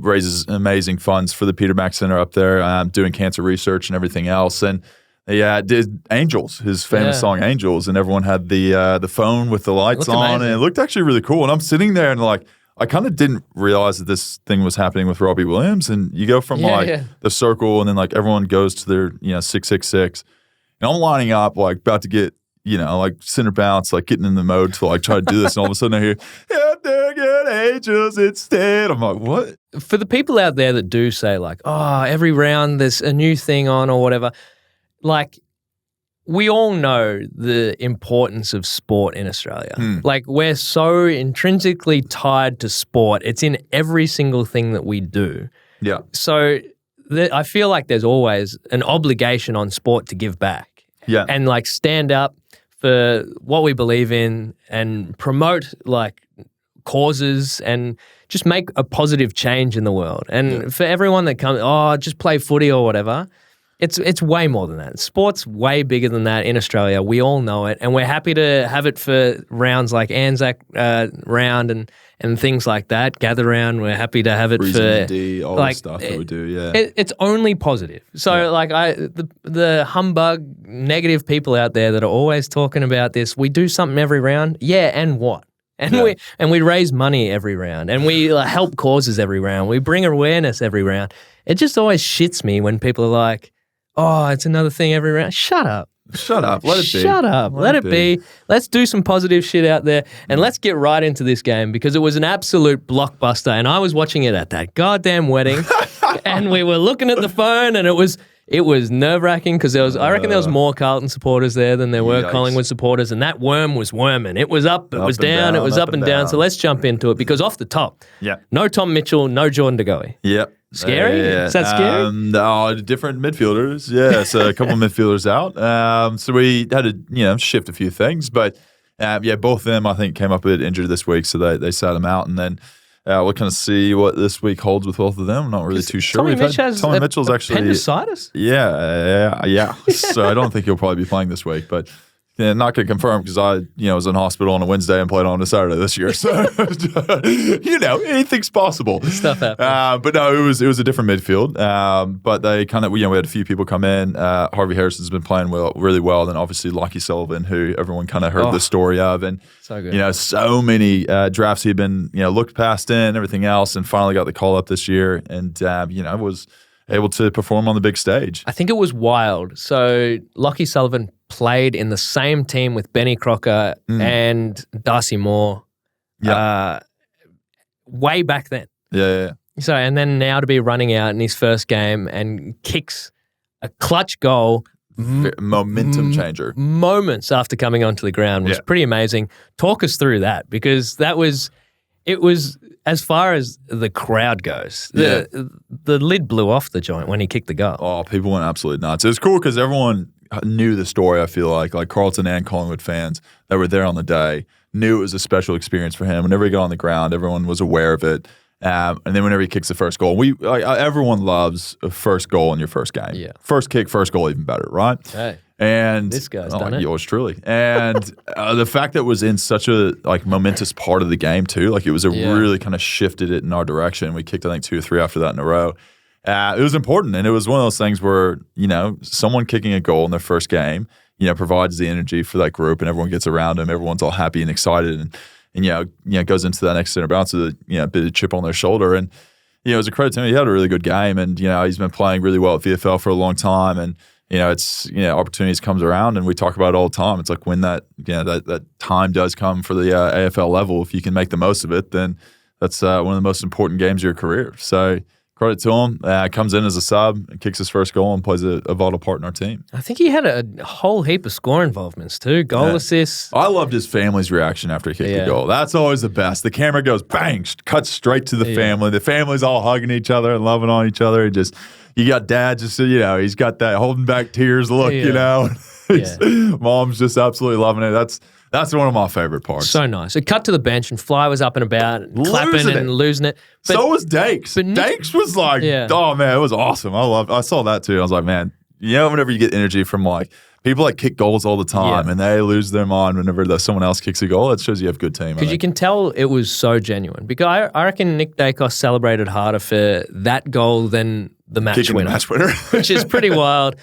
raises amazing funds for the Peter Mac Center up there, doing cancer research and everything else. And did Angels, his famous song Angels, and everyone had the phone with the lights on. Amazing. And it looked actually really cool. And I'm sitting there and like, I kind of didn't realize that this thing was happening with Robbie Williams. And you go from the circle and then like everyone goes to their, 666. And I'm lining up like about to get, like center bounce, like getting in the mode to like try to do this. And all of a sudden I hear, they're good angels instead. I'm like, what? For the people out there that do say like, oh, every round there's a new thing on or whatever, like, we all know the importance of sport in Australia. Like, we're so intrinsically tied to sport. It's in every single thing that we do. Yeah. So I feel like there's always an obligation on sport to give back. Yeah. And, like, stand up for what we believe in and promote, like, causes and just make a positive change in the world. And for everyone that comes, just play footy or whatever, It's way more than that. Sport's way bigger than that in Australia. We all know it, and we're happy to have it for rounds like Anzac round and things like that. Gather round. We're happy to have it for all like the stuff that we do. Yeah, it's only positive. So like the humbug negative people out there that are always talking about this. We do something every round. Yeah, and what? And we raise money every round, and we help causes every round. We bring awareness every round. It just always shits me when people are like, oh, it's another thing every round. Shut up. Shut up. Let it be. Shut up. Let it be. Let's do some positive shit out there and let's get right into this game because it was an absolute blockbuster and I was watching it at that goddamn wedding and we were looking at the phone and it was nerve-wracking because I reckon there was more Carlton supporters there than there were Collingwood supporters and that worm was worming. It was up, it was down, it was up and down. So let's jump into it because off the top, no Tom Mitchell, no Jordan De Goey. Yep. Scary? Is that scary? No, different midfielders. Yeah, so a couple of midfielders out. So we had to, shift a few things. But, both of them, I think, came up a bit injured this week, so they sat them out. And then we'll kind of see what this week holds with both of them. I'm not really too sure. Tommy Mitchell's actually appendicitis? Yeah. So I don't think he'll probably be playing this week. But not going to confirm because I, was in hospital on a Wednesday and played on a Saturday this year. So, anything's possible. Stuff happens. But no, it was a different midfield. But they kind of, we had a few people come in. Harvey Harrison's been playing really well. Then obviously Lockie Sullivan, who everyone kind of heard the story of. And, so good. So many drafts he'd been, looked past in, everything else, and finally got the call up this year. And, was able to perform on the big stage. I think it was wild. So Lockie Sullivan played in the same team with Benny Crocker and Darcy Moore way back then. Yeah. So, and then now to be running out in his first game and kicks a clutch goal. Momentum changer. Moments after coming onto the ground was pretty amazing. Talk us through that, because it was as far as the crowd goes. The lid blew off the joint when he kicked the goal. Oh, people went absolutely nuts. It was cool because everyone knew the story, I feel like Carlton and Collingwood fans that were there on the day knew it was a special experience for him. Whenever he got on the ground, everyone was aware of it. And then whenever he kicks the first goal, everyone loves a first goal in your first game. Yeah. First kick, first goal, even better, right? Hey, and this guy's done it. Yours truly. And the fact that it was in such a momentous part of the game too, it was really kind of shifted it in our direction. We kicked, I think, 2 or 3 after that in a row. It was important, and it was one of those things where, someone kicking a goal in their first game, provides the energy for that group, and everyone gets around him. Everyone's all happy and excited, and goes into that next center bounce with a bit of chip on their shoulder. And, it was a credit to him. He had a really good game, and, he's been playing really well at VFL for a long time. And, it's, opportunities comes around, and we talk about it all the time. It's like when that time does come for the AFL level, if you can make the most of it, then that's one of the most important games of your career. So, credit to him. Comes in as a sub, and kicks his first goal, and plays a vital part in our team. I think he had a whole heap of score involvements too, goal assists. I loved his family's reaction after he kicked the goal. That's always the best. The camera goes bang, cuts straight to the family. The family's all hugging each other and loving on each other. And you got dad just, he's got that holding back tears look, Mom's just absolutely loving it. That's one of my favorite parts. So nice. It cut to the bench, and Fly was up and about, clapping and losing it. But, so was Daicos. Daicos was like, oh man, it was awesome. I saw that too. I was like, man, whenever you get energy from people kick goals all the time, and they lose their mind whenever someone else kicks a goal, it shows you have a good team. Because you can tell it was so genuine. Because I reckon Nick Daicos celebrated harder for that goal than the match winner, which is pretty wild.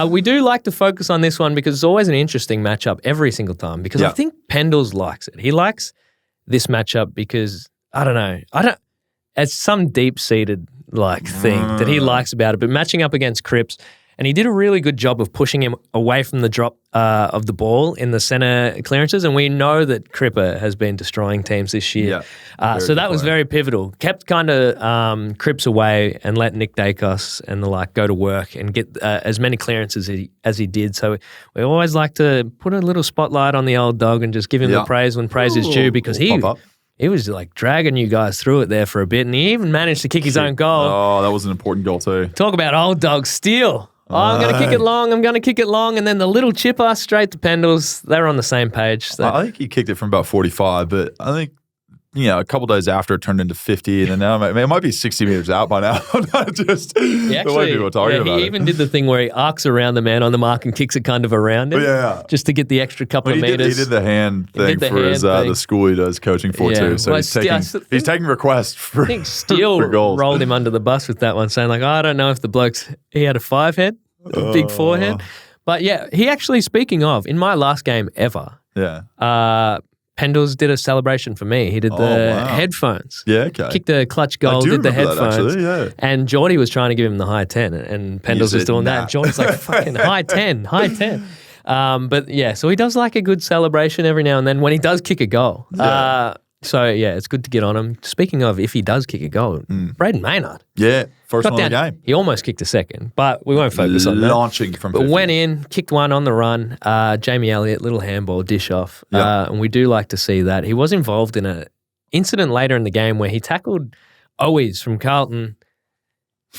We do like to focus on this one because it's always an interesting matchup every single time, because I think Pendles likes it. He likes this matchup because, I don't know, it's some deep-seated thing that he likes about it, but matching up against Cripps, and he did a really good job of pushing him away from the drop of the ball in the centre clearances, and we know that Cripper has been destroying teams this year. So that was very pivotal. Kept kind of Cripps away and let Nick Daicos and the go to work and get as many clearances as he did. So we always like to put a little spotlight on the old dog and just give him the praise when praise is due, because he was dragging you guys through it there for a bit, and he even managed to kick his own goal. Oh, that was an important goal too. Talk about old dog steal. I'm going to kick it long, and then the little chipper straight to Pendles. They're on the same page. So. I think he kicked it from about 45, but I think, a couple days after it turned into 50, and then now it might be 60 meters out by now. Not just the way people are talking about it. He even did the thing where he arcs around the man on the mark and kicks it kind of around him, just to get the extra couple of meters. He did the hand thing for the school he does coaching for too. So he's taking requests for. I think Steele rolled him under the bus with that one, saying I don't know if the he had a 5 head, a big 4 head, but he actually, speaking of, in my last game ever, Pendles did a celebration for me. He did the headphones. Yeah, okay. Kicked a clutch goal, did the headphones. That, actually, and Geordie was trying to give him the high 10, and Pendles was doing that. And Geordie's like, fucking high 10. But so he does like a good celebration every now and then when he does kick a goal. It's good to get on him. Speaking of, if he does kick a goal, Brayden Maynard. Yeah, first one of the game. He almost kicked a second, but we won't focus on that. Launching from 50. But went in, kicked one on the run. Jamie Elliott, little handball, dish off. And we do like to see that. He was involved in an incident later in the game where he tackled Owies from Carlton.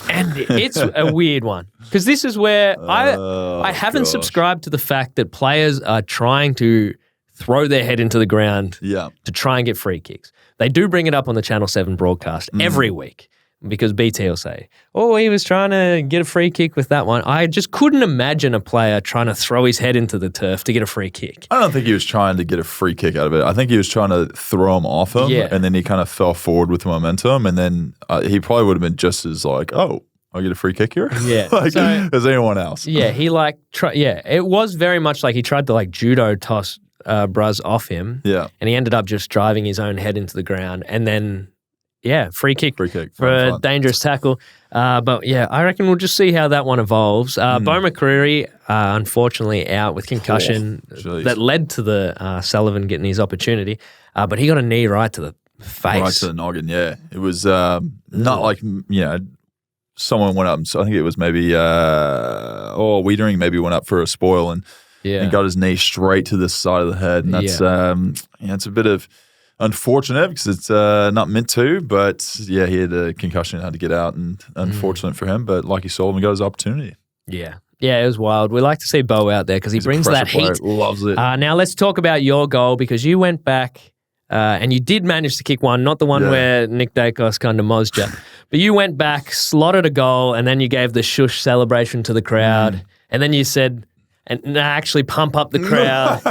And it's a weird one, because this is where I haven't subscribed to the fact that players are trying to throw their head into the ground to try and get free kicks. They do bring it up on the Channel 7 broadcast every week, because BT will say, he was trying to get a free kick with that one. I just couldn't imagine a player trying to throw his head into the turf to get a free kick. I don't think he was trying to get a free kick out of it. I think he was trying to throw him off him, and then he kind of fell forward with momentum, and then he probably would have been just as I'll get a free kick here? Yeah. As anyone else. Yeah, he it was very much like he tried to judo toss Bruz off him. Yeah. And he ended up just driving his own head into the ground. And then, free kick for a dangerous tackle. But I reckon we'll just see how that one evolves. Bo McCreary, unfortunately, out with concussion that led to the Sullivan getting his opportunity. But he got a knee right to the face. Right to the noggin, yeah. It was not like, someone went up, so I think it was maybe, Wiedering maybe went up for a spoil and got his knee straight to the side of the head. And that's, it's a bit of unfortunate because it's not meant to, but he had a concussion and had to get out, and unfortunate for him. But like you saw him, he got his opportunity. Yeah. Yeah, it was wild. We like to see Bo out there because he brings that heat. Loves it. Now let's talk about your goal because you went back and you did manage to kick one, not the one where Nick Daicos kind of mozzed you. But you went back, slotted a goal, and then you gave the shush celebration to the crowd. And then you said, and actually pump up the crowd.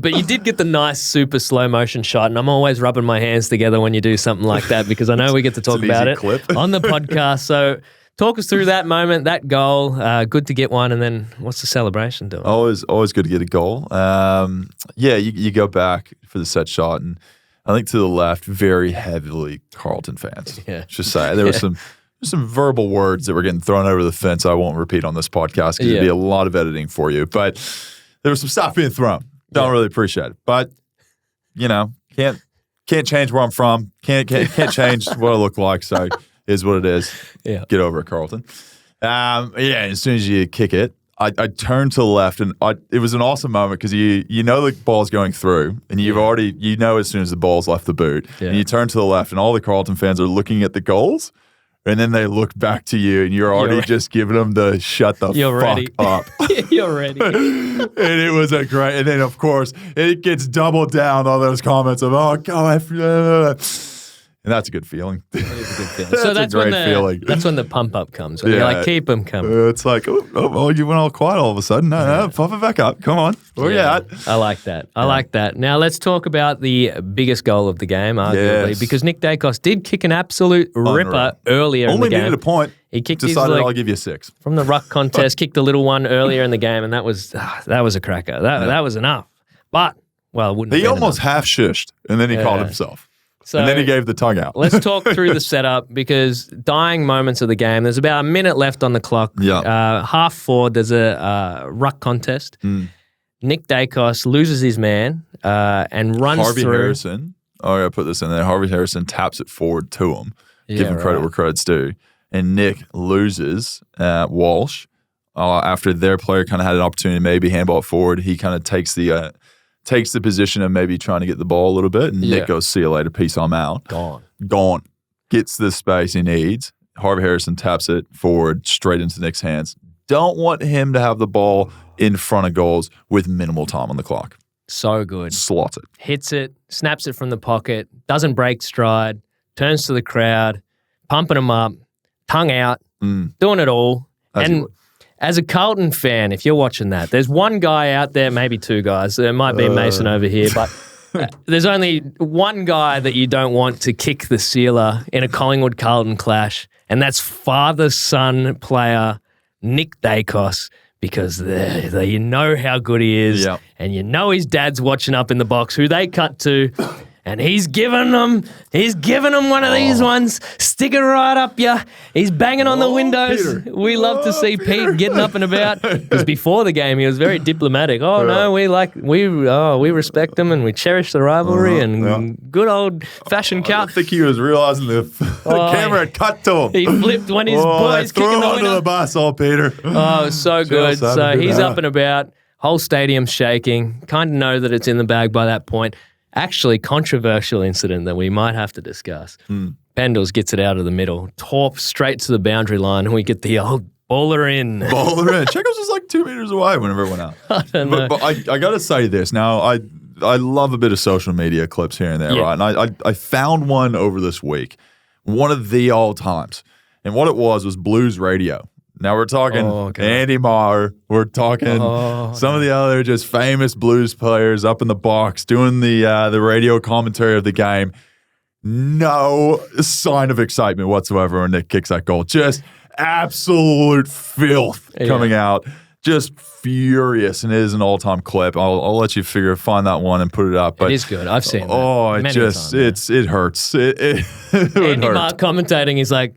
But you did get the nice, super slow motion shot. And I'm always rubbing my hands together when you do something like that because I know we get to talk about it on the podcast. So talk us through that moment, that goal. Good to get one. And then what's the celebration doing? Always good to get a goal. You go back for the set shot, and I think to the left, very heavily Carlton fans. Yeah. Just say there was some verbal words that were getting thrown over the fence I won't repeat on this podcast because it'd be a lot of editing for you. But there was some stuff being thrown. Don't really appreciate it. But, can't change where I'm from. Can't change what I look like. So is what it is. Yeah. Get over it, Carlton. As soon as you kick it, I turned to the left, and it was an awesome moment because you know the ball's going through, and you've already, as soon as the ball's left the boot, and you turn to the left, and all the Carlton fans are looking at the goals. And then they look back to you, and you're already just giving them the shut the fuck up. You're ready. And it was a great, and then, of course, it gets doubled down on those comments of, oh, God, and that's a good feeling. That is a good feeling. So that's a great feeling. That's when the pump up comes. When you're like, keep them coming. It's like, you went all quiet all of a sudden. No, pump it back up. Come on. Where you at? I like that. I like that. Now let's talk about the biggest goal of the game, arguably, because Nick Daicos did kick an absolute ripper earlier in the game. Only needed a point. He kicked decided I'll give you 6. From the ruck contest, kicked a little one earlier in the game, and that was a cracker. That was enough. But, it wouldn't have been almost half shushed, and then he called himself. So and then he gave the tongue out. Let's talk through the setup because dying moments of the game, there's about a minute left on the clock. Half forward, there's a ruck contest. Nick Daicos loses his man and runs Harvey through. Harrison, I got to put this in there. Harvey Harrison taps it forward to him. Give him credit where credit's due. And Nick loses Walsh after their player kind of had an opportunity to maybe handball it forward. He kind of takes the position of maybe trying to get the ball a little bit, and Nick goes, see you later, peace, I'm out. Gone. Gets the space he needs. Harvey Harrison taps it forward straight into Nick's hands. Don't want him to have the ball in front of goals with minimal time on the clock. So good. Slots it. Hits it, snaps it from the pocket, doesn't break stride, turns to the crowd, pumping them up, tongue out, doing it all. As a Carlton fan, if you're watching that, there's one guy out there, maybe 2 guys. There might be Mason over here, but there's only one guy that you don't want to kick the sealer in a Collingwood-Carlton clash, and that's father-son player Nick Daicos, because you know how good he is, and you know his dad's watching up in the box, who they cut to. And he's giving them one of these ones. Stick it right up ya. He's banging on the windows. Peter. We love to see Pete getting up and about. Because before the game, he was very diplomatic. No, we respect them and we cherish the rivalry and good old fashioned I think he was realizing the camera had cut to him. He flipped when his boys kicking the under the bus, Peter. Oh, so good. So he's up and about. Whole stadium shaking. Kind of know that it's in the bag by that point. Actually, controversial incident that we might have to discuss. Pendles gets it out of the middle, torp straight to the boundary line, and we get the old baller in. Checkers was like 2 meters away whenever it went out. I don't know. But I got to say this. Now, I love a bit of social media clips here and there, right? And I found one over this week, one of the all times. And what it was Blues Radio. Now we're talking Andy Maher. We're talking some of the other just famous Blues players up in the box doing the radio commentary of the game. No sign of excitement whatsoever when Nick kicks that goal. Just absolute filth coming out. Just furious, and it is an all-time clip. I'll let you find that one and put it up. But it is good. I've seen it. It hurts. It Andy Maher commentating. He's like,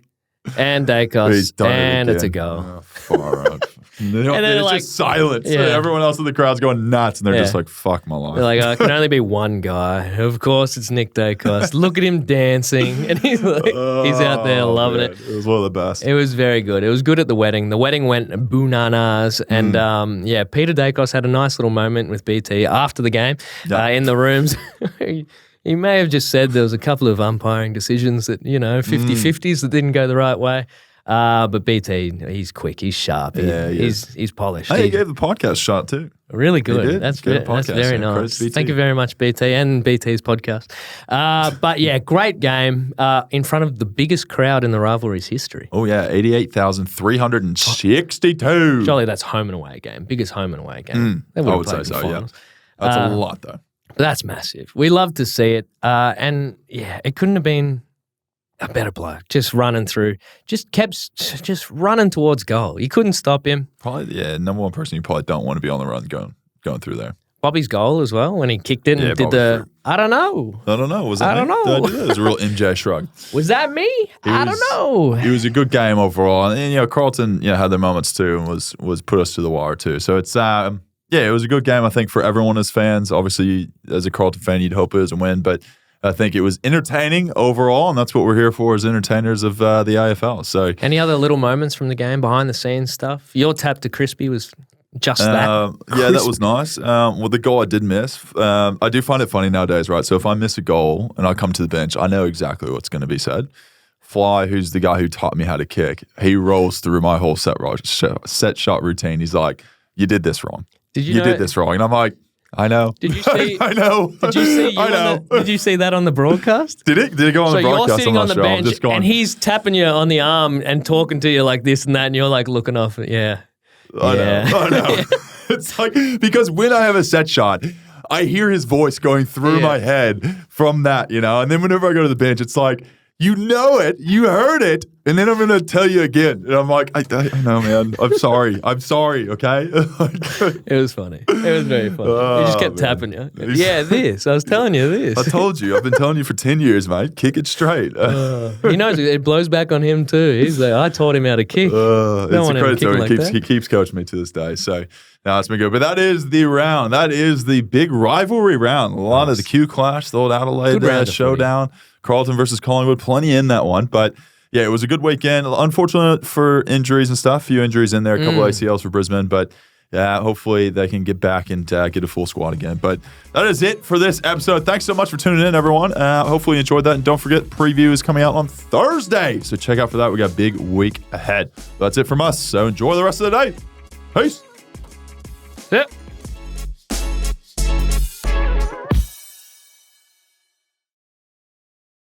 and Daicos, and it's a goal. Far out. And then it's like, just silence. Yeah. Everyone else in the crowd's going nuts, and they're just like, fuck my life. They're like, it can only be one guy. Of course, it's Nick Daicos. Look at him dancing. And he's like, he's out there loving it. It was one of the best. It was very good. It was good at the wedding. The wedding went bananas. And Peter Daicos had a nice little moment with BT after the game in the rooms. He may have just said there was a couple of umpiring decisions that, 50-50s that didn't go the right way. But BT, he's quick, he's sharp, he's polished. He gave the podcast shot too. Really good. That's very nice. Thank you very much, BT, and BT's podcast. But yeah, great game in front of the biggest crowd in the rivalry's history. Oh yeah, 88,362. Surely that's home and away game, biggest home and away game. I would say so. Yeah, that's a lot though. That's massive. We love to see it. And yeah, it couldn't have been a better bloke. Just running through, just running towards goal. You couldn't stop him. Probably, number one person you probably don't want to be on the run going through there. Bobby's goal as well, when he kicked it and did the, I don't know. Was that me? It was a real MJ shrug. Was that me? I don't know. It was a good game overall. And, Carlton, had their moments too and was put us to the wire too. So it's, it was a good game, I think, for everyone as fans. Obviously, as a Carlton fan, you'd hope it was a win, but I think it was entertaining overall, and that's what we're here for as entertainers of the AFL. So, any other little moments from the game, behind the scenes stuff? Your tap to Crispy was just that. Yeah, that was nice. Well, the goal I did miss, I do find it funny nowadays, right? So if I miss a goal and I come to the bench, I know exactly what's going to be said. Fly, who's the guy who taught me how to kick, he rolls through my whole set shot routine. He's like, "You did this wrong. You did this wrong," and I'm like, "I know." Did you see? I know. Did you see? Did you see that on the broadcast? Did it go on the broadcast? So you're sitting on the bench, and he's tapping you on the arm and talking to you like this and that, and you're like looking off. Yeah. I know. It's like, because when I have a set shot, I hear his voice going through my head from that, and then whenever I go to the bench, it's like, you know it, you heard it, and then I'm going to tell you again. And I'm like, I know, man. I'm sorry, okay? It was funny. It was very funny. He just kept tapping you. This. I was telling you this. I told you. I've been telling you for 10 years, mate. Kick it straight. He knows it blows back on him too. He's like, I taught him how to kick. It's a credit to him. He keeps coaching me to this day. So, now it's been good. But that is the round. That is the big rivalry round. A lot of the Q Clash, the old Adelaide showdown. Carlton versus Collingwood, plenty in that one. But yeah, it was a good weekend. Unfortunate for injuries and stuff. A few injuries in there, a couple ACLs for Brisbane. But yeah, hopefully they can get back and get a full squad again. But that is it for this episode. Thanks so much for tuning in, everyone. Hopefully you enjoyed that. And don't forget, preview is coming out on Thursday. So check out for that. We got a big week ahead. That's it from us. So enjoy the rest of the day. Peace. Yep.